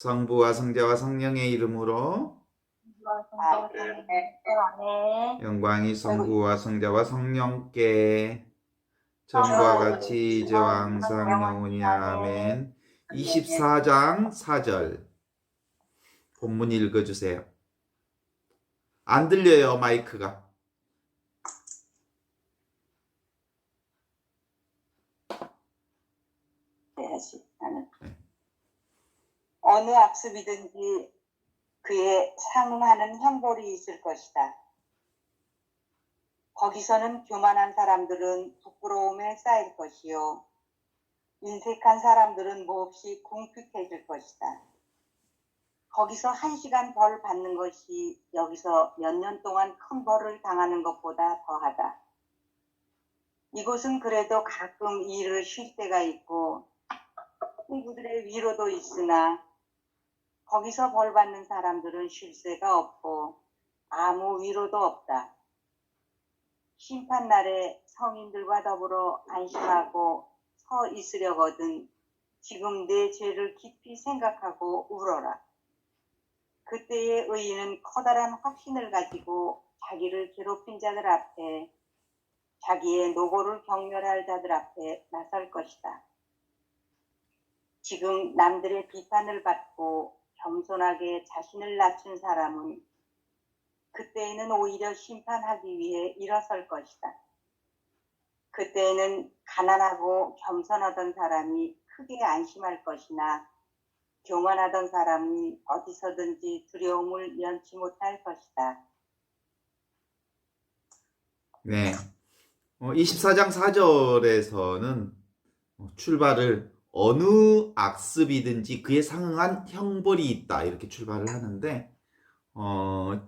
성부와 성자와 성령의 이름으로 영광이 성부와 성자와 성령께 전부와 같이 이제와 항상 영원히 아멘. 24장 4절 본문 읽어주세요. 안 들려요, 마이크가. 해야지, 나는. 어느 악습이든지 그에 상응하는 형벌이 있을 것이다. 거기서는 교만한 사람들은 부끄러움에 쌓일 것이요, 인색한 사람들은 몹시 궁핍해질 것이다. 거기서 1시간 벌 받는 것이 여기서 몇 년 동안 큰 벌을 당하는 것보다 더하다. 이곳은 그래도 가끔 일을 쉴 때가 있고 친구들의 위로도 있으나 거기서 벌 받는 사람들은 쉴 새가 없고 아무 위로도 없다. 심판날에 성인들과 더불어 안심하고 서 있으려거든 지금 내 죄를 깊이 생각하고 울어라. 그때의 의인은 커다란 확신을 가지고 자기를 괴롭힌 자들 앞에, 자기의 노고를 경멸할 자들 앞에 나설 것이다. 지금 남들의 비판을 받고 겸손하게 자신을 낮춘 사람은 그때에는 오히려 심판하기 위해 일어설 것이다. 그때에는 가난하고 겸손하던 사람이 크게 안심할 것이나 교만하던 사람이 어디서든지 두려움을 면치 못할 것이다. 네. 24장 4절에서는 출발을 어느 악습이든지 그에 상응한 형벌이 있다, 이렇게 출발을 하는데,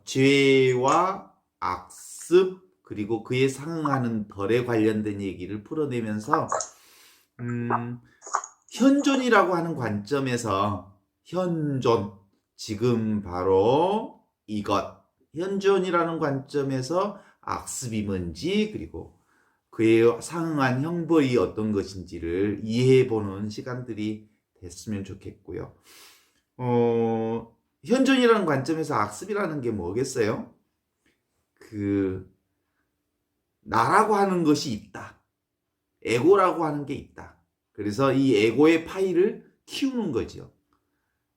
죄와 악습 그리고 그에 상응하는 벌에 관련된 얘기를 풀어내면서 현존이라고 하는 관점에서 현존, 지금 바로 이것, 현존이라는 관점에서 악습이 뭔지 그리고 그에 상응한 형벌이 어떤 것인지를 이해해보는 시간들이 됐으면 좋겠고요. 현존이라는 관점에서 악습이라는 게 뭐겠어요? 나라고 하는 것이 있다. 에고라고 하는 게 있다. 그래서 이 에고의 파이를 키우는 거죠.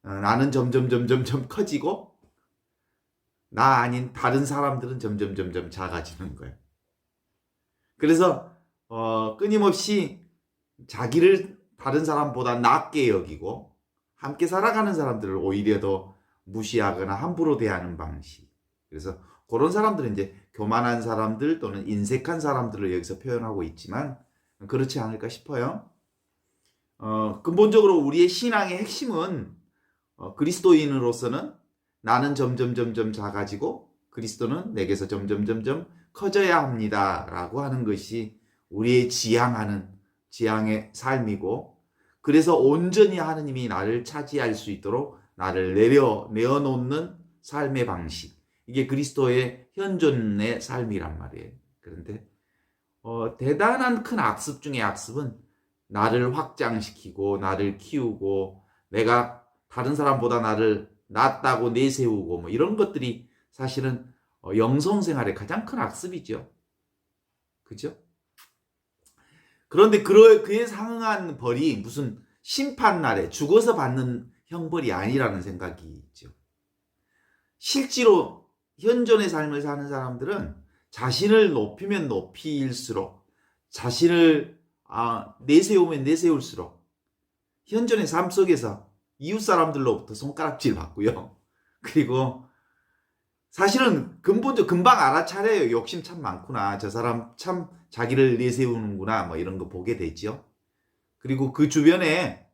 나는 점점 커지고 나 아닌 다른 사람들은 점점 작아지는 거예요. 그래서 끊임없이 자기를 다른 사람보다 낮게 여기고 함께 살아가는 사람들을 오히려 더 무시하거나 함부로 대하는 방식. 그래서 그런 사람들은 이제 교만한 사람들 또는 인색한 사람들을 여기서 표현하고 있지만 그렇지 않을까 싶어요. 근본적으로 우리의 신앙의 핵심은 그리스도인으로서는 나는 점점 작아지고 그리스도는 내게서 점점 커져야 합니다 라고 하는 것이 우리의 지향의 삶이고, 그래서 온전히 하느님이 나를 차지할 수 있도록 나를 내어놓는 삶의 방식, 이게 그리스도의 현존의 삶이란 말이에요. 그런데 대단한 큰 악습 중에 악습은 나를 확장시키고 나를 키우고 내가 다른 사람보다 나를 낫다고 내세우고 뭐 이런 것들이 사실은 영성생활의 가장 큰 악습이죠. 그죠? 그런데 그에 상응한 벌이 무슨 심판날에 죽어서 받는 형벌이 아니라는 생각이 있죠. 실제로 현존의 삶을 사는 사람들은 자신을 높이면 높일수록, 자신을 내세우면 내세울수록 현존의 삶 속에서 이웃 사람들로부터 손가락질 받고요. 그리고 사실은 금방 알아차려요. 욕심 참 많구나. 저 사람 참 자기를 내세우는구나. 뭐 이런 거 보게 되죠. 그리고 그 주변에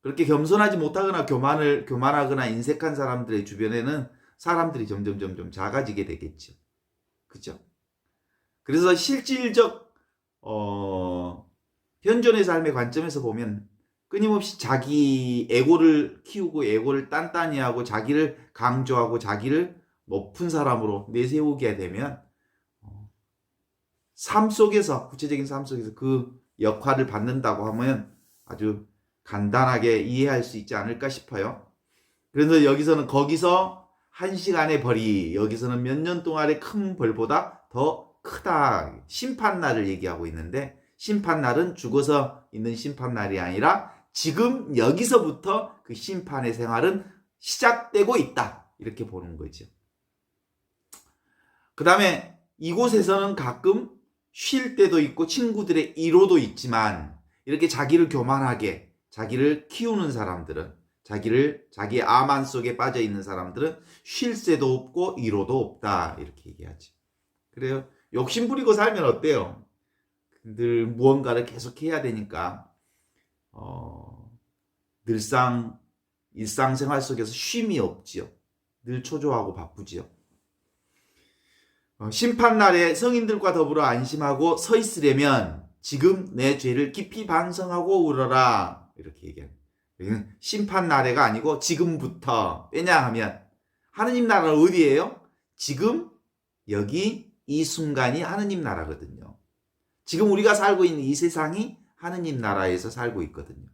그렇게 겸손하지 못하거나 교만하거나 인색한 사람들의 주변에는 사람들이 점점 작아지게 되겠죠. 그죠? 그래서 실질적 현존의 삶의 관점에서 보면 끊임없이 자기 에고를 키우고 에고를 단단히 하고 자기를 강조하고 자기를 높은 사람으로 내세우게 되면 구체적인 삶 속에서 그 역할을 받는다고 하면 아주 간단하게 이해할 수 있지 않을까 싶어요. 그래서 여기서는 거기서 1시간의 벌이 여기서는 몇 년 동안의 큰 벌보다 더 크다. 심판날을 얘기하고 있는데 심판날은 죽어서 있는 심판날이 아니라 지금 여기서부터 그 심판의 생활은 시작되고 있다. 이렇게 보는 거죠. 그 다음에 이곳에서는 가끔 쉴 때도 있고 친구들의 이로도 있지만 이렇게 자기를 교만하게 자기를 키우는 사람들은 자기의 암안 속에 빠져 있는 사람들은 쉴 새도 없고 이로도 없다. 이렇게 얘기하죠. 그래요. 욕심 부리고 살면 어때요? 늘 무언가를 계속 해야 되니까 늘상 일상생활 속에서 쉼이 없지요. 늘 초조하고 바쁘지요. 심판날에 성인들과 더불어 안심하고 서 있으려면 지금 내 죄를 깊이 반성하고 울어라. 이렇게 얘기합니다. 심판날에가 아니고 지금부터. 왜냐하면 하느님 나라는 어디예요? 지금 여기 이 순간이 하느님 나라거든요. 지금 우리가 살고 있는 이 세상이 하느님 나라에서 살고 있거든요.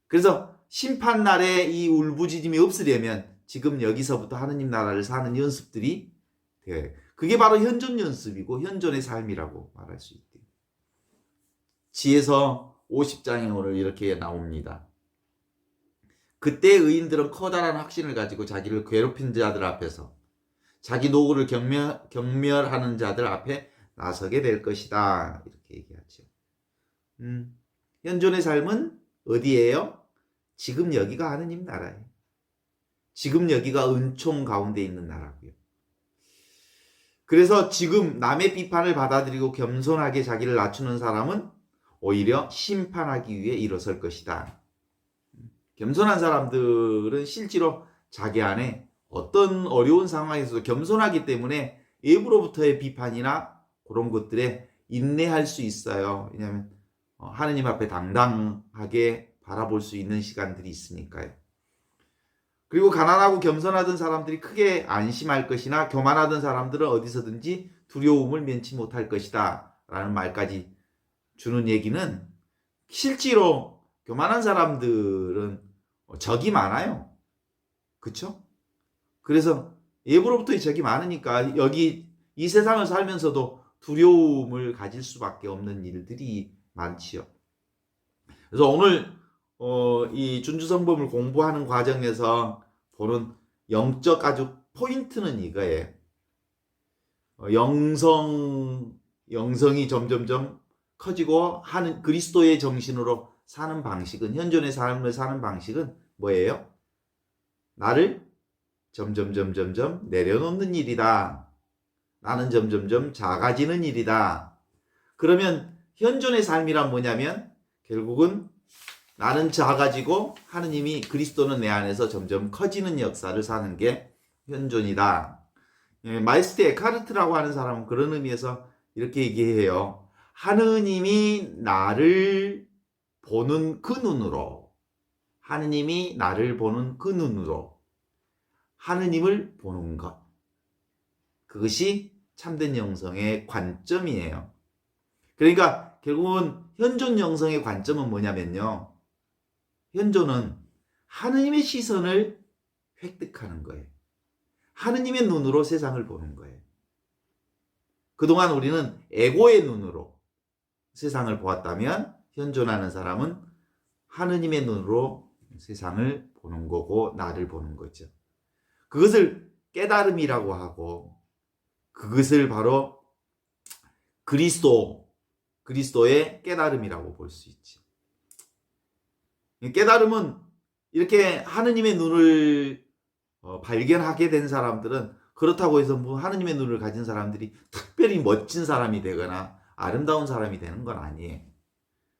그래서 심판날에 이 울부짖음이 없으려면 지금 여기서부터 하느님 나라를 사는 연습들이 돼요. 그게 바로 현존 연습이고 현존의 삶이라고 말할 수 있대요. 지에서 50장에 오늘 이렇게 나옵니다. 그때 의인들은 커다란 확신을 가지고 자기를 괴롭힌 자들 앞에서 자기 노고를 경멸하는 자들 앞에 나서게 될 것이다. 이렇게 얘기하죠. 현존의 삶은 어디예요? 지금 여기가 하느님 나라예요. 지금 여기가 은총 가운데 있는 나라고요. 그래서 지금 남의 비판을 받아들이고 겸손하게 자기를 낮추는 사람은 오히려 심판하기 위해 일어설 것이다. 겸손한 사람들은 실제로 자기 안에 어떤 어려운 상황에서도 겸손하기 때문에 외부로부터의 비판이나 그런 것들에 인내할 수 있어요. 왜냐하면 하느님 앞에 당당하게 바라볼 수 있는 시간들이 있으니까요. 그리고 가난하고 겸손하던 사람들이 크게 안심할 것이나 교만하던 사람들은 어디서든지 두려움을 면치 못할 것이다 라는 말까지 주는 얘기는 실제로 교만한 사람들은 적이 많아요. 그렇죠? 그래서 예부로부터 적이 많으니까 여기 이 세상을 살면서도 두려움을 가질 수밖에 없는 일들이 많지요. 그래서 오늘 이 준주성범을 공부하는 과정에서 보는 영적 아주 포인트는 이거예요. 영성이 점점점 커지고 하는 그리스도의 정신으로 사는 방식은 현존의 삶을 사는 방식은 뭐예요? 나를 점점 내려놓는 일이다. 나는 점점점 작아지는 일이다. 그러면 현존의 삶이란 뭐냐면 결국은 나는 작아지고 하느님이 그리스도는 내 안에서 점점 커지는 역사를 사는 게 현존이다. 마이스트 에카르트라고 하는 사람은 그런 의미에서 이렇게 얘기해요. 하느님이 나를 보는 그 눈으로 하느님이 나를 보는 그 눈으로 하느님을 보는 것. 그것이 참된 영성의 관점이에요. 그러니까 결국은 현존 영성의 관점은 뭐냐면요. 현존은 하느님의 시선을 획득하는 거예요. 하느님의 눈으로 세상을 보는 거예요. 그동안 우리는 에고의 눈으로 세상을 보았다면 현존하는 사람은 하느님의 눈으로 세상을 보는 거고 나를 보는 거죠. 그것을 깨달음이라고 하고 그것을 바로 그리스도의 깨달음이라고 볼 수 있지. 깨달음은 이렇게 하느님의 눈을 발견하게 된 사람들은 그렇다고 해서 뭐 하느님의 눈을 가진 사람들이 특별히 멋진 사람이 되거나 아름다운 사람이 되는 건 아니에요.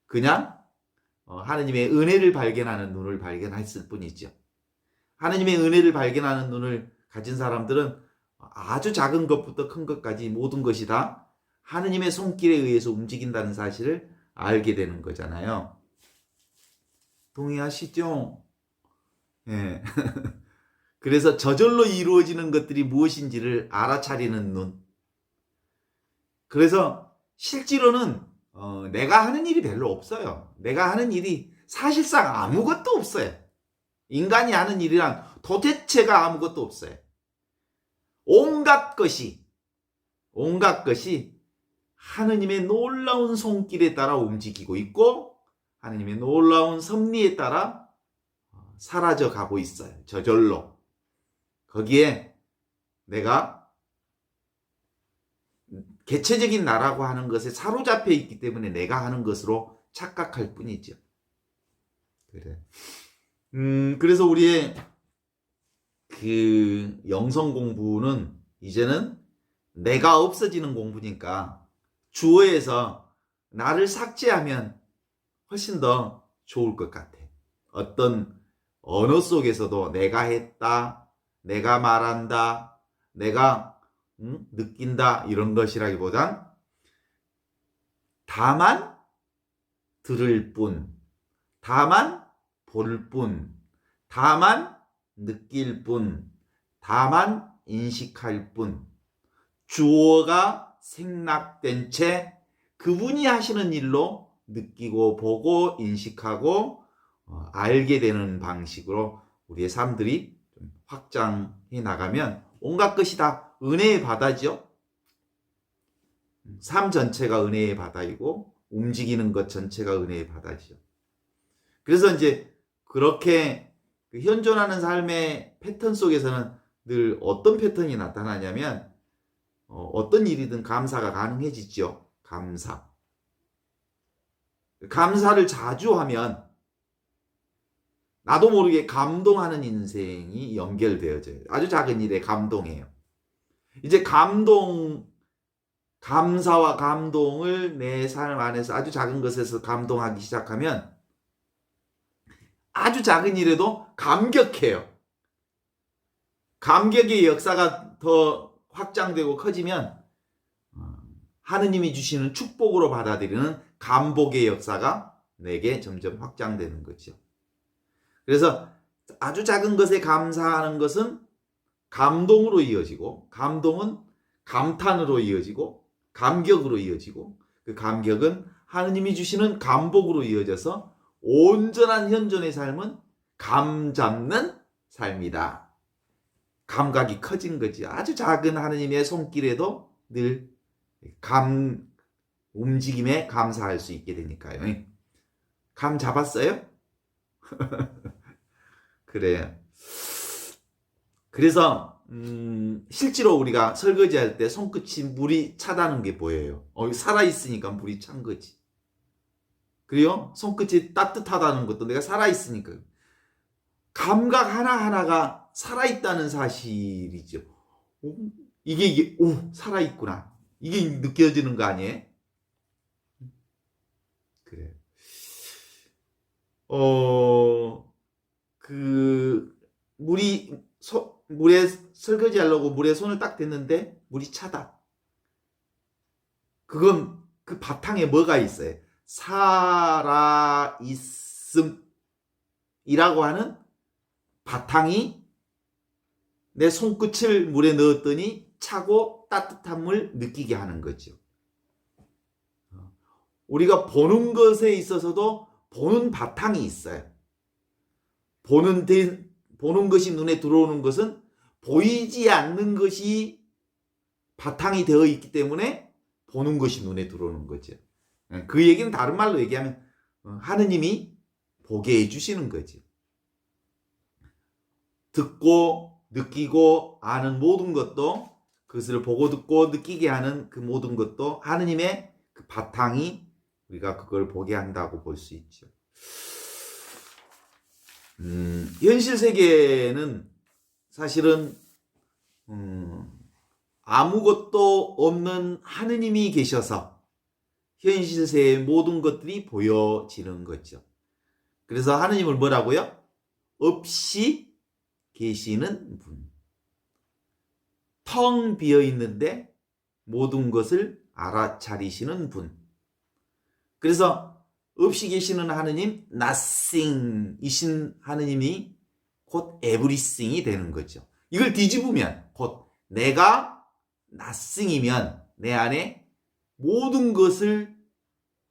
그냥 하느님의 은혜를 발견하는 눈을 발견했을 뿐이죠. 하느님의 은혜를 발견하는 눈을 가진 사람들은 아주 작은 것부터 큰 것까지 모든 것이 다 하느님의 손길에 의해서 움직인다는 사실을 알게 되는 거잖아요. 동의하시죠? 예. 그래서 저절로 이루어지는 것들이 무엇인지를 알아차리는 눈. 그래서 실제로는 내가 하는 일이 별로 없어요. 내가 하는 일이 사실상 아무것도 없어요. 인간이 하는 일이란 도대체가 아무것도 없어요. 온갖 것이 하느님의 놀라운 손길에 따라 움직이고 있고 하느님의 놀라운 섭리에 따라 사라져 가고 있어요. 저절로. 거기에 내가 개체적인 나라고 하는 것에 사로잡혀 있기 때문에 내가 하는 것으로 착각할 뿐이죠. 그래. 그래서 우리의 그 영성 공부는 이제는 내가 없어지는 공부니까 주어에서 나를 삭제하면 훨씬 더 좋을 것 같아. 어떤 언어 속에서도 내가 했다, 내가 말한다, 내가 느낀다 이런 것이라기보단 다만 들을 뿐, 다만 볼 뿐, 다만 느낄 뿐, 다만 인식할 뿐, 주어가 생략된 채 그분이 하시는 일로 느끼고 보고 인식하고 알게 되는 방식으로 우리의 삶들이 좀 확장해 나가면 온갖 것이 다 은혜의 바다죠. 삶 전체가 은혜의 바다이고 움직이는 것 전체가 은혜의 바다죠. 그래서 이제 그렇게 현존하는 삶의 패턴 속에서는 늘 어떤 패턴이 나타나냐면 어떤 일이든 감사가 가능해지죠. 감사를 자주 하면 나도 모르게 감동하는 인생이 연결되어져요. 아주 작은 일에 감동해요. 이제 감사와 감동을 내 삶 안에서 아주 작은 것에서 감동하기 시작하면 아주 작은 일에도 감격해요. 감격의 역사가 더 확장되고 커지면 하느님이 주시는 축복으로 받아들이는 감복의 역사가 내게 점점 확장되는 거죠. 그래서 아주 작은 것에 감사하는 것은 감동으로 이어지고 감동은 감탄으로 이어지고 감격으로 이어지고 그 감격은 하느님이 주시는 감복으로 이어져서 온전한 현존의 삶은 감 잡는 삶이다. 감각이 커진 거지. 아주 작은 하느님의 손길에도 늘 움직임에 감사할 수 있게 되니까요. 감 잡았어요? 그래요. 그래서 실제로 우리가 설거지할 때 손끝이 물이 차다는 게 보여요. 살아있으니까 물이 찬 거지. 그리고 손끝이 따뜻하다는 것도 내가 살아있으니까. 감각 하나하나가 살아있다는 사실이죠. 이게 살아있구나. 이게 느껴지는 거 아니에요? 그래. 물에 설거지 하려고 물에 손을 딱 댔는데 물이 차다. 그건 그 바탕에 뭐가 있어요? 살아있음이라고 하는 바탕이 내 손끝을 물에 넣었더니 차고 따뜻함을 느끼게 하는 거죠. 우리가 보는 것에 있어서도 보는 바탕이 있어요. 보는 것이 눈에 들어오는 것은 보이지 않는 것이 바탕이 되어 있기 때문에 보는 것이 눈에 들어오는 거죠. 그 얘기는 다른 말로 얘기하면 하느님이 보게 해주시는 거죠. 듣고 느끼고 아는 모든 것도 그것을 보고 듣고 느끼게 하는 그 모든 것도 하느님의 그 바탕이 우리가 그걸 보게 한다고 볼 수 있죠. 현실 세계는 사실은 아무것도 없는 하느님이 계셔서 현실 세계의 모든 것들이 보여지는 거죠. 그래서 하느님을 뭐라고요? 없이 계시는 분. 텅 비어 있는데 모든 것을 알아차리시는 분. 그래서 없이 계시는 하느님, nothing이신 하느님이 곧 everything이 되는 거죠. 이걸 뒤집으면 곧 내가 nothing이면 내 안에 모든 것을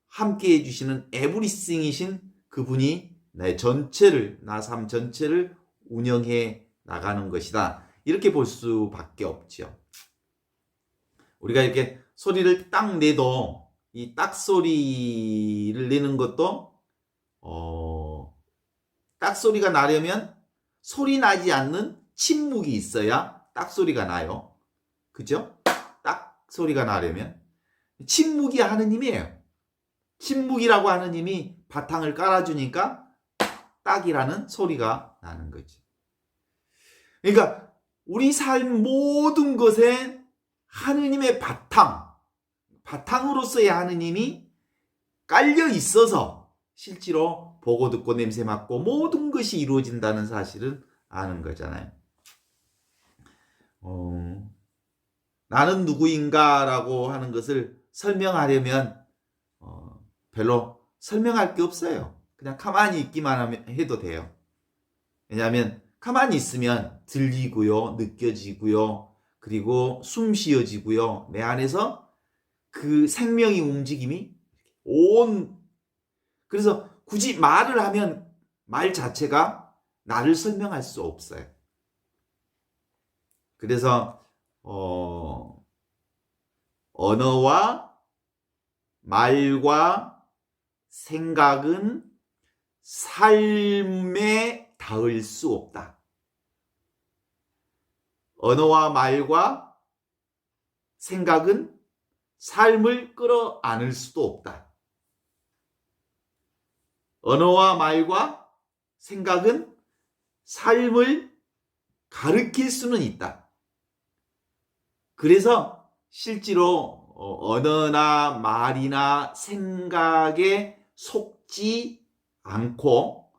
함께 해주시는 everything이신 그분이 내 전체를, 나 삶 전체를 운영해 나가는 것이다. 이렇게 볼 수밖에 없죠. 우리가 이렇게 소리를 딱 내도 이 딱 소리를 내는 것도 딱 소리가 나려면 소리 나지 않는 침묵이 있어야 딱 소리가 나요. 그죠? 딱 소리가 나려면 침묵이 하느님이에요. 침묵이라고 하느님이 바탕을 깔아주니까 딱이라는 소리가 나는 거지. 그러니까 우리 삶 모든 것에 하느님의 바탕으로서의 하느님이 깔려 있어서 실제로 보고 듣고 냄새 맡고 모든 것이 이루어진다는 사실을 아는 거잖아요. 나는 누구인가라고 하는 것을 설명하려면 별로 설명할 게 없어요. 그냥 가만히 있기만 해도 돼요. 왜냐하면 가만히 있으면 들리고요, 느껴지고요, 그리고 숨 쉬어지고요. 내 안에서 그 생명의 움직임이 그래서 굳이 말을 하면 말 자체가 나를 설명할 수 없어요. 그래서 언어와 말과 생각은 삶에 닿을 수 없다. 언어와 말과 생각은 삶을 끌어안을 수도 없다. 언어와 말과 생각은 삶을 가르칠 수는 있다. 그래서 실제로 언어나 말이나 생각에 속지 않고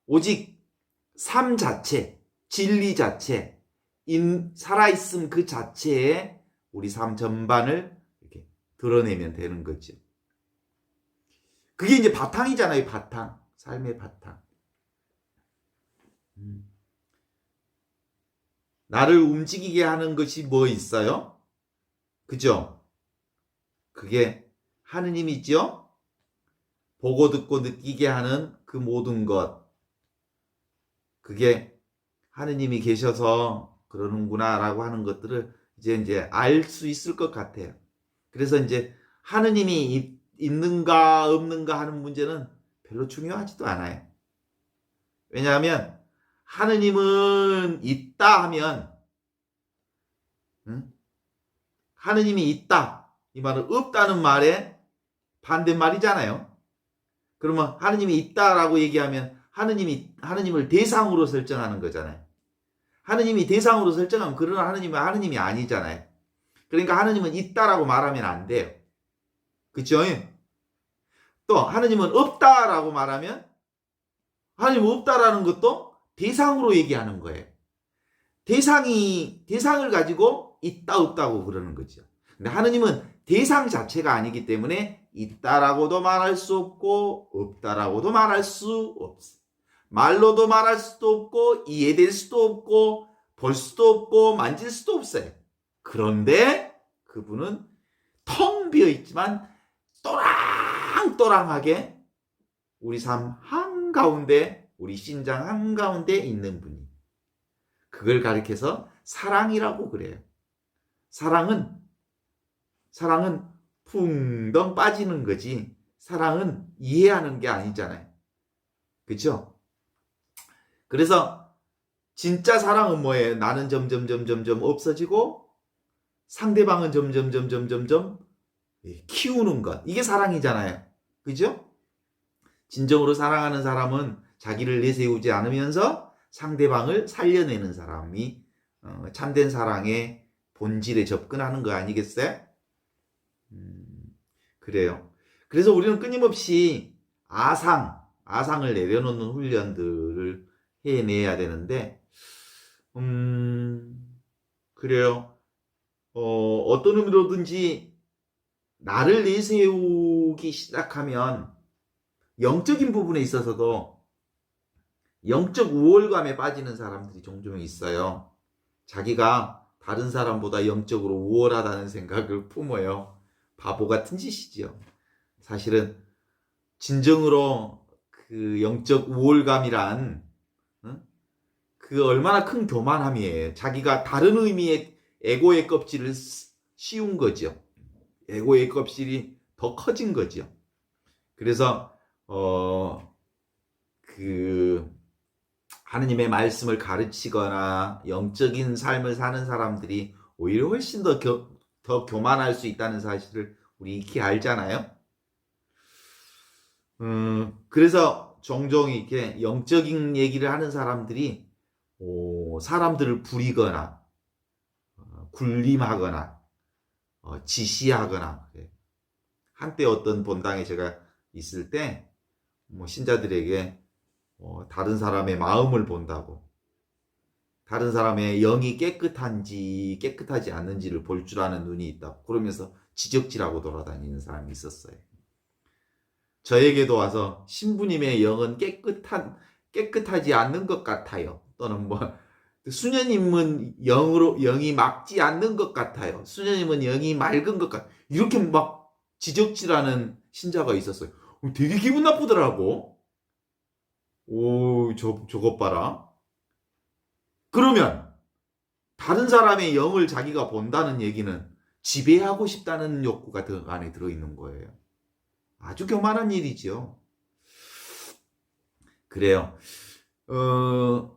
오직 삶 자체, 진리 자체, 살아있음 그 자체에 우리 삶 전반을 이렇게 드러내면 되는 거죠. 그게 이제 바탕이잖아요. 바탕. 삶의 바탕. 나를 움직이게 하는 것이 뭐 있어요? 그죠? 그게 하느님이죠? 보고 듣고 느끼게 하는 그 모든 것. 그게 하느님이 계셔서 그러는구나 라고 하는 것들을 이제 알 수 있을 것 같아요. 그래서 이제 하느님이 있는가 없는가 하는 문제는 별로 중요하지도 않아요. 왜냐하면 하느님은 있다 하면 하느님이 있다 이 말은 없다는 말에 반대말이잖아요. 그러면 하느님이 있다라고 얘기하면 하느님을 대상으로 설정하는 거잖아요. 하느님이 대상으로 설정하면 그런 하느님은 하느님이 아니잖아요. 그러니까 하느님은 있다라고 말하면 안 돼요. 그렇죠? 또 하느님은 없다라고 말하면 하느님 없다라는 것도 대상으로 얘기하는 거예요. 대상을 가지고 있다 없다고 그러는 거죠. 근데 하느님은 대상 자체가 아니기 때문에 있다라고도 말할 수 없고 없다라고도 말할 수 없어. 말로도 말할 수도 없고 이해될 수도 없고 볼 수도 없고 만질 수도 없어요. 그런데 그분은 텅 비어 있지만 또랑또랑하게 우리 삶 한가운데 우리 심장 한가운데 있는 분이 그걸 가리켜서 사랑이라고 그래요. 사랑은 풍덩 빠지는 거지 사랑은 이해하는 게 아니잖아요. 그렇죠? 그래서 진짜 사랑은 뭐예요? 나는 점점 없어지고 상대방은 점점 키우는 것. 이게 사랑이잖아요. 그죠? 진정으로 사랑하는 사람은 자기를 내세우지 않으면서 상대방을 살려내는 사람이 참된 사랑의 본질에 접근하는 거 아니겠어요? 그래요. 그래서 우리는 끊임없이 아상을 내려놓는 훈련들을 해내야 되는데, 그래요. 어떤 의미로든지 나를 내세우기 시작하면 영적인 부분에 있어서도 영적 우월감에 빠지는 사람들이 종종 있어요. 자기가 다른 사람보다 영적으로 우월하다는 생각을 품어요. 바보 같은 짓이죠. 사실은 진정으로 그 영적 우월감이란 그 얼마나 큰 교만함이에요. 자기가 다른 의미의 에고의 껍질을 씌운 거죠. 에고의 껍질이 더 커진 거죠. 그래서 그 하느님의 말씀을 가르치거나 영적인 삶을 사는 사람들이 오히려 훨씬 더 교만할 수 있다는 사실을 우리 익히 알잖아요. 그래서 종종 이렇게 영적인 얘기를 하는 사람들이 사람들을 부리거나 군림하거나 지시하거나 한때 어떤 본당에 제가 있을 때 신자들에게 다른 사람의 마음을 본다고 다른 사람의 영이 깨끗한지 깨끗하지 않는지를 볼 줄 아는 눈이 있다고 그러면서 지적질하고 돌아다니는 사람이 있었어요. 저에게도 와서 신부님의 영은 깨끗하지 않는 것 같아요. 또는 수녀님은 영이 맑지 않는 것 같아요. 수녀님은 영이 맑은 것 같아요. 이렇게 막 지적질하는 신자가 있었어요. 되게 기분 나쁘더라고. 저것 봐라. 그러면 다른 사람의 영을 자기가 본다는 얘기는 지배하고 싶다는 욕구가 그 안에 들어있는 거예요. 아주 교만한 일이죠. 그래요.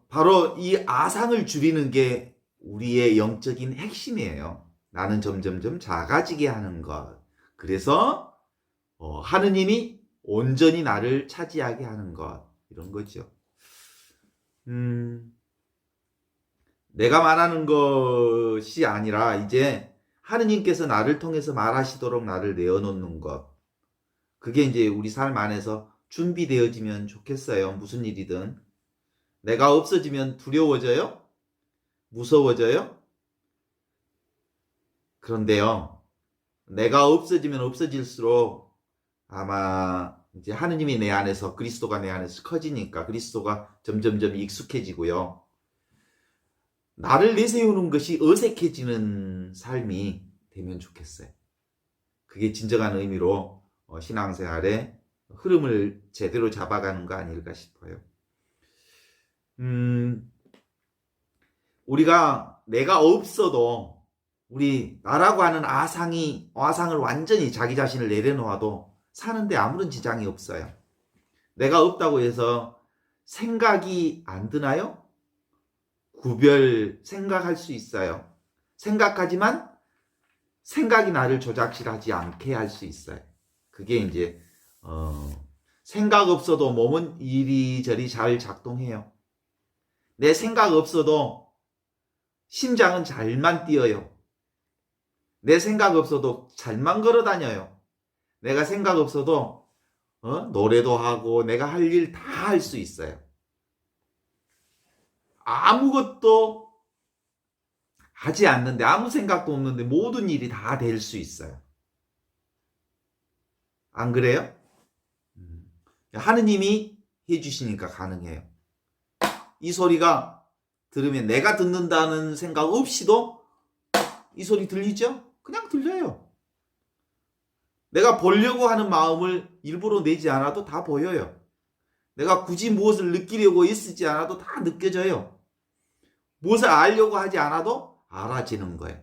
바로 이 아상을 줄이는 게 우리의 영적인 핵심이에요. 나는 점점점 작아지게 하는 것. 그래서 하느님이 온전히 나를 차지하게 하는 것. 이런 거죠. 내가 말하는 것이 아니라 이제 하느님께서 나를 통해서 말하시도록 나를 내어놓는 것. 그게 이제 우리 삶 안에서 준비되어지면 좋겠어요. 무슨 일이든. 내가 없어지면 두려워져요? 무서워져요? 그런데요, 내가 없어지면 없어질수록 아마 이제 하느님이 내 안에서 그리스도가 내 안에서 커지니까 그리스도가 점점점 익숙해지고요. 나를 내세우는 것이 어색해지는 삶이 되면 좋겠어요. 그게 진정한 의미로 신앙생활의 흐름을 제대로 잡아가는 거 아닐까 싶어요. 우리가 내가 없어도 우리 나라고 하는 아상을 완전히 자기 자신을 내려놓아도 사는데 아무런 지장이 없어요. 내가 없다고 해서 생각이 안 드나요? 생각할 수 있어요. 생각하지만 생각이 나를 조작질하지 않게 할 수 있어요. 그게 이제 생각 없어도 몸은 이리저리 잘 작동해요. 내 생각 없어도 심장은 잘만 뛰어요. 내 생각 없어도 잘만 걸어 다녀요. 내가 생각 없어도 노래도 하고 내가 할 일 다 할 수 있어요. 아무것도 하지 않는데 아무 생각도 없는데 모든 일이 다 될 수 있어요. 안 그래요? 하느님이 해주시니까 가능해요. 이 소리가 들으면 내가 듣는다는 생각 없이도 이 소리 들리죠? 그냥 들려요. 내가 보려고 하는 마음을 일부러 내지 않아도 다 보여요. 내가 굳이 무엇을 느끼려고 애쓰지 않아도 다 느껴져요. 무엇을 알려고 하지 않아도 알아지는 거예요.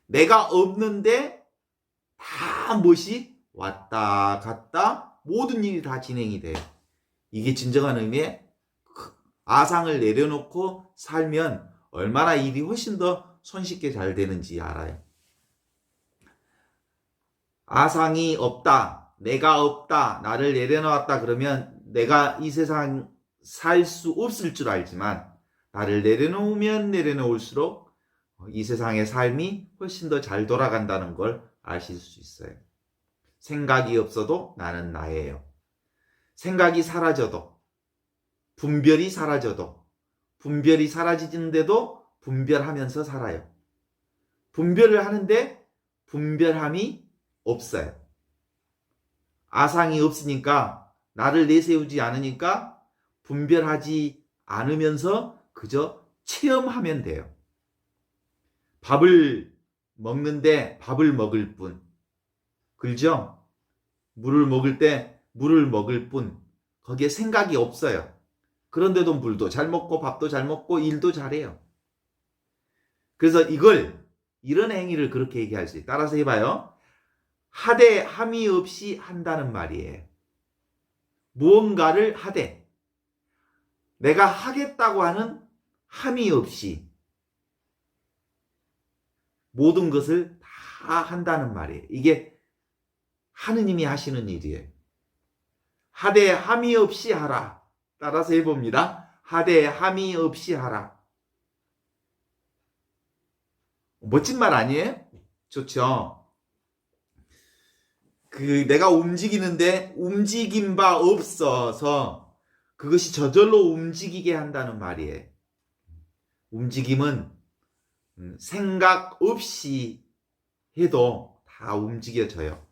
내가 없는데 다 무엇이 왔다 갔다 모든 일이 다 진행이 돼요. 이게 진정한 의미의 아상을 내려놓고 살면 얼마나 일이 훨씬 더 손쉽게 잘 되는지 알아요. 아상이 없다, 내가 없다, 나를 내려놓았다 그러면 내가 이 세상 살 수 없을 줄 알지만 나를 내려놓으면 내려놓을수록 이 세상의 삶이 훨씬 더 잘 돌아간다는 걸 아실 수 있어요. 생각이 없어도 나는 나예요. 생각이 사라져도 분별이 사라지는데도 분별하면서 살아요. 분별을 하는데 분별함이 없어요. 아상이 없으니까 나를 내세우지 않으니까 분별하지 않으면서 그저 체험하면 돼요. 밥을 먹는데 밥을 먹을 뿐. 그죠? 물을 먹을 때 물을 먹을 뿐. 거기에 생각이 없어요. 그런데도 물도 잘 먹고 밥도 잘 먹고 일도 잘해요. 그래서 이런 행위를 그렇게 얘기할 수 있어요. 따라서 해봐요. 하되 함이 없이 한다는 말이에요. 무언가를 하되 내가 하겠다고 하는 함이 없이 모든 것을 다 한다는 말이에요. 이게 하느님이 하시는 일이에요. 하되 함이 없이 하라. 따라서 해봅니다. 하되 함이 없이 하라. 멋진 말 아니에요? 좋죠. 내가 움직이는데 움직임 바 없어서 그것이 저절로 움직이게 한다는 말이에요. 움직임은 생각 없이 해도 다 움직여져요.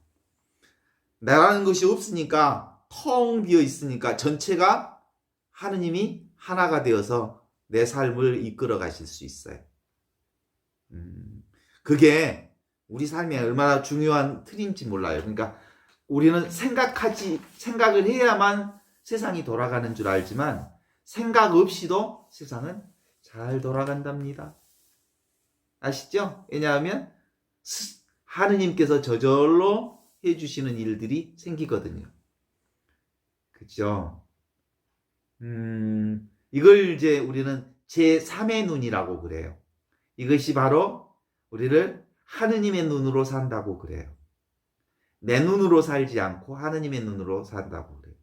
나라는 것이 없으니까 텅 비어 있으니까 전체가 하느님이 하나가 되어서 내 삶을 이끌어 가실 수 있어요. 그게 우리 삶에 얼마나 중요한 틀인지 몰라요. 그러니까 우리는 생각을 해야만 세상이 돌아가는 줄 알지만 생각 없이도 세상은 잘 돌아간답니다. 아시죠? 왜냐하면 하느님께서 저절로 해주시는 일들이 생기거든요. 그죠? 이걸 이제 우리는 제3의 눈이라고 그래요. 이것이 바로 우리를 하느님의 눈으로 산다고 그래요. 내 눈으로 살지 않고 하느님의 눈으로 산다고 그래요.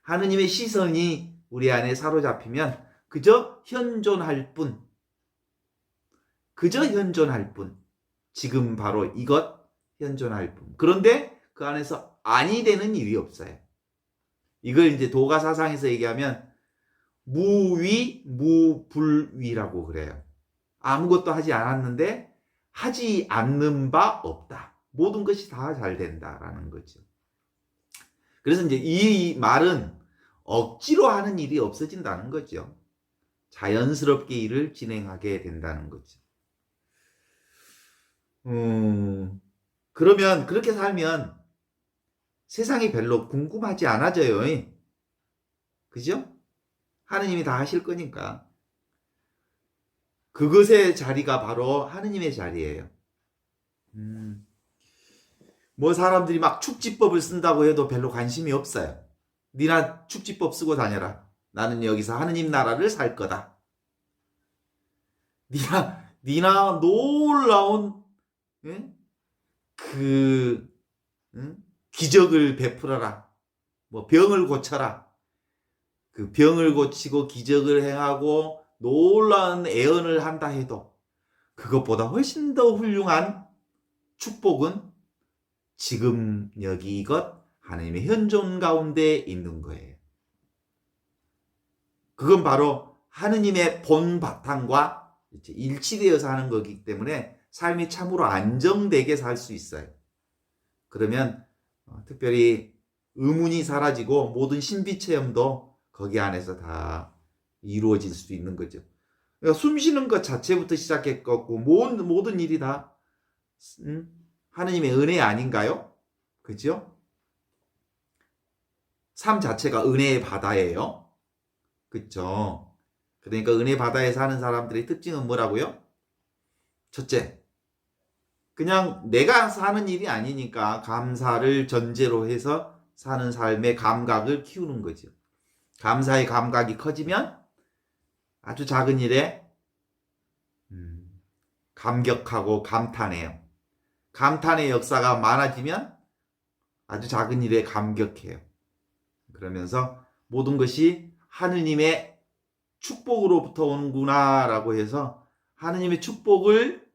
하느님의 시선이 우리 안에 사로잡히면 그저 현존할 뿐. 그저 현존할 뿐. 지금 바로 이것 현존할 뿐. 그런데 그 안에서 아니 되는 일이 없어요. 이걸 이제 도가 사상에서 얘기하면 무위, 무불위라고 그래요. 아무것도 하지 않았는데 하지 않는 바 없다. 모든 것이 다 잘 된다라는 거죠. 그래서 이제 이 말은 억지로 하는 일이 없어진다는 거죠. 자연스럽게 일을 진행하게 된다는 거죠. 그러면 그렇게 살면 세상이 별로 궁금하지 않아져요. 그죠? 하느님이 다 하실 거니까. 그것의 자리가 바로 하느님의 자리예요. 뭐 사람들이 막 축지법을 쓴다고 해도 별로 관심이 없어요. 니나 축지법 쓰고 다녀라. 나는 여기서 하느님 나라를 살 거다. 니나 놀라운 기적을 베풀어라. 뭐 병을 고쳐라. 그 병을 고치고 기적을 행하고 놀라운 애언을 한다 해도 그것보다 훨씬 더 훌륭한 축복은 지금 여기 이것 하나님의 현존 가운데 있는 거예요. 그건 바로 하느님의 본 바탕과 일치되어서 하는 거기 때문에 삶이 참으로 안정되게 살 수 있어요. 그러면 특별히 의문이 사라지고 모든 신비 체험도 거기 안에서 다 이루어질 수 있는 거죠. 그러니까 숨 쉬는 것 자체부터 시작했고 모든 일이 다 하느님의 은혜 아닌가요? 그죠? 삶 자체가 은혜의 바다예요. 그쵸? 그러니까 은혜 바다에 사는 사람들의 특징은 뭐라고요? 첫째, 그냥 내가 사는 일이 아니니까 감사를 전제로 해서 사는 삶의 감각을 키우는 거죠. 감사의 감각이 커지면 아주 작은 일에 감격하고 감탄해요. 감탄의 역사가 많아지면 아주 작은 일에 감격해요. 그러면서 모든 것이 하느님의 축복으로부터 오는구나라고 해서 하느님의 축복을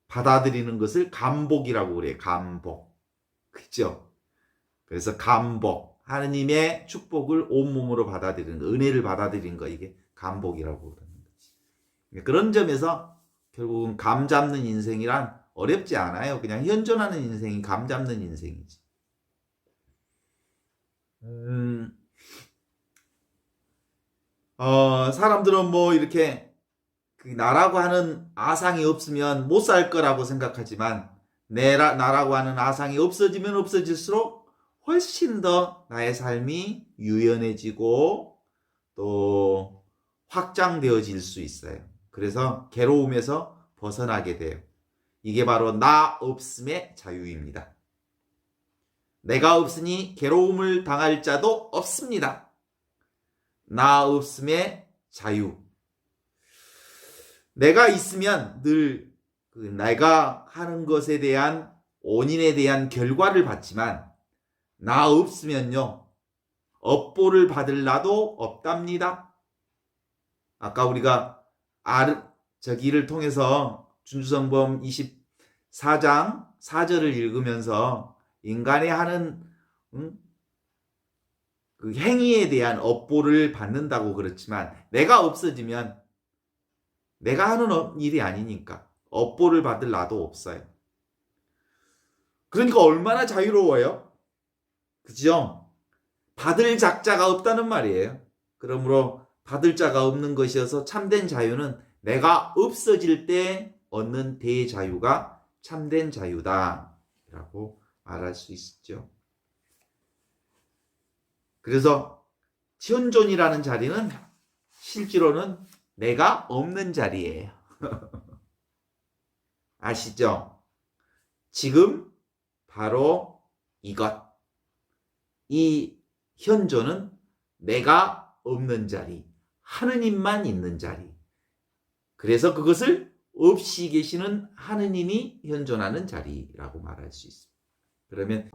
받아들이는 것을 감복이라고 그래요. 감복. 그죠? 그래서 감복. 하느님의 축복을 온몸으로 받아들이는 거, 은혜를 받아들이는 거, 이게 감복이라고 그러는 거지. 그런 점에서 결국은 감 잡는 인생이란 어렵지 않아요. 그냥 현존하는 인생이 감 잡는 인생이지. 사람들은 뭐 이렇게 나라고 하는 아상이 없으면 못 살 거라고 생각하지만 나라고 하는 아상이 없어지면 없어질수록 훨씬 더 나의 삶이 유연해지고 또 확장되어질 수 있어요. 그래서 괴로움에서 벗어나게 돼요. 이게 바로 나 없음의 자유입니다. 내가 없으니 괴로움을 당할 자도 없습니다. 나 없음의 자유. 내가 있으면 늘 내가 하는 것에 대한 원인에 대한 결과를 받지만 나 없으면요 업보를 받을 나도 없답니다. 아까 우리가 저기를 통해서 준주성범 24장 4절을 읽으면서 인간이 하는 그 행위에 대한 업보를 받는다고 그렇지만 내가 없어지면 내가 하는 일이 아니니까 업보를 받을 나도 없어요. 그러니까 얼마나 자유로워요? 그죠? 받을 작자가 없다는 말이에요. 그러므로 받을 자가 없는 것이어서 참된 자유는 내가 없어질 때 얻는 대자유가 참된 자유다 라고 말할 수 있죠. 그래서 현존이라는 자리는 실제로는 내가 없는 자리예요. 아시죠? 지금 바로 이것. 이 현존은 내가 없는 자리, 하느님만 있는 자리. 그래서 그것을 없이 계시는 하느님이 현존하는 자리라고 말할 수 있습니다. 그러면